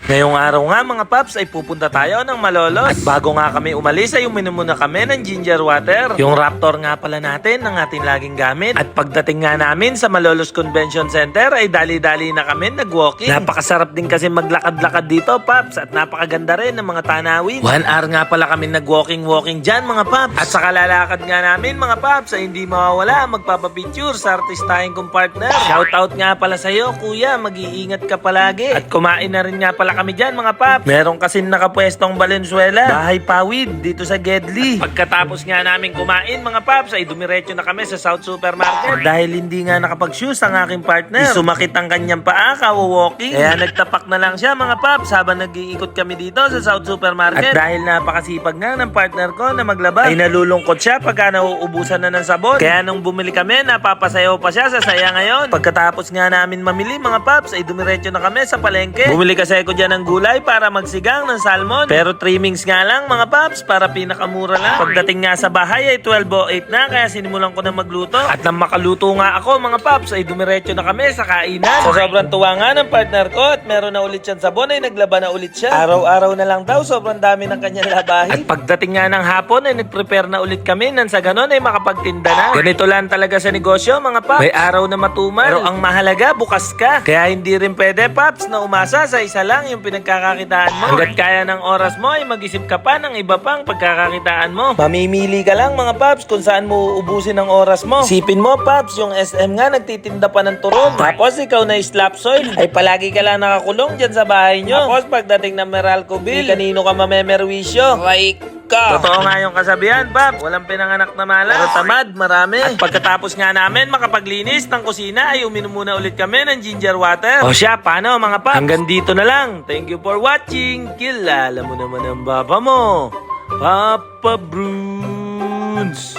Ngayong araw nga mga paps ay pupunta tayo ng Malolos. At bago nga kami umalis ay uminom muna kami ng ginger water. Yung Raptor nga pala natin ang ating laging gamit. At pagdating nga namin sa Malolos Convention Center ay dali-dali na kami nag-walking. Napakasarap din kasi maglakad-lakad dito paps at napakaganda rin ng mga tanawin. 1 hour nga pala kami nag-walking dyan mga paps. At sa kalalakad nga namin mga paps ay hindi mawawala ang magpapapicture sa artistahing kong partner. Shoutout nga pala sa'yo kuya, mag-iingat ka palagi. At kumain na rin nga pala kami dyan mga paps. Meron kasi nakapwestong Valenzuela, bahay pawid dito sa Gedli. Pagkatapos nga namin kumain mga paps ay dumiretso na kami sa South Supermarket. At dahil hindi nga nakapag-shoes ang aking partner, sumakit ang kanyang paa kawo-walking. Kaya nagtapak na lang siya mga paps habang nag-iikot kami dito sa South Supermarket. At dahil napakasipag nga ng partner ko na maglaba, ay nalulungkot siya pagka nauubusan na ng sabon. Kaya nung bumili kami, napapasayaw pa siya sa saya ngayon. Pagkatapos nga namin mamili mga paps ay dumiretso na kami sa palengke. Bumili kasi ako dyan ng gulay para magsigang ng salmon. Pero trimmings nga lang mga paps para pinakamura lang. Pagdating nga sa bahay ay 12:08 na kaya sinimulan ko na magluto. At nang makaluto nga ako mga paps ay dumiretso na kami sa kainan. Sa sobrang tuwa nga ng partner ko at meron na ulit siyang sabon ay naglaba na ulit siya. Araw-araw na lang daw sobrang dami ng kanyang labahin. At pagdating nga ng hapon ay nag-prepare na ulit kami nang sa ganon ay makapagtinda na. Ganito lang talaga sa negosyo mga paps. May araw na matumal pero ang mahalaga bukas ka. Kaya hindi rin pwede paps na umasa sa isa lang yung pinagkakakitaan mo. Hanggat kaya ng oras mo ay mag-isip ka pa ng iba pang pagkakakitaan mo. Mamimili ka lang mga paps kung saan mo uubusin ang oras mo. Isipin mo paps, yung SM nga nagtitinda pa ng turon. Tapos ikaw na slap soil ay palagi ka lang nakakulong dyan sa bahay nyo. Tapos pagdating ng Meralco Bill, kanino ka mamemerwisyo? Totoo nga yung kasabihan, Pap. Walang pinanganak na malas. Pero tamad, marami. At pagkatapos nga namin makapaglinis ng kusina ay uminom muna ulit kami ng ginger water. O siya, paano mga Pap? Hanggang dito na lang. Thank you for watching. Kilala mo naman ang baba mo, Papa Bruns.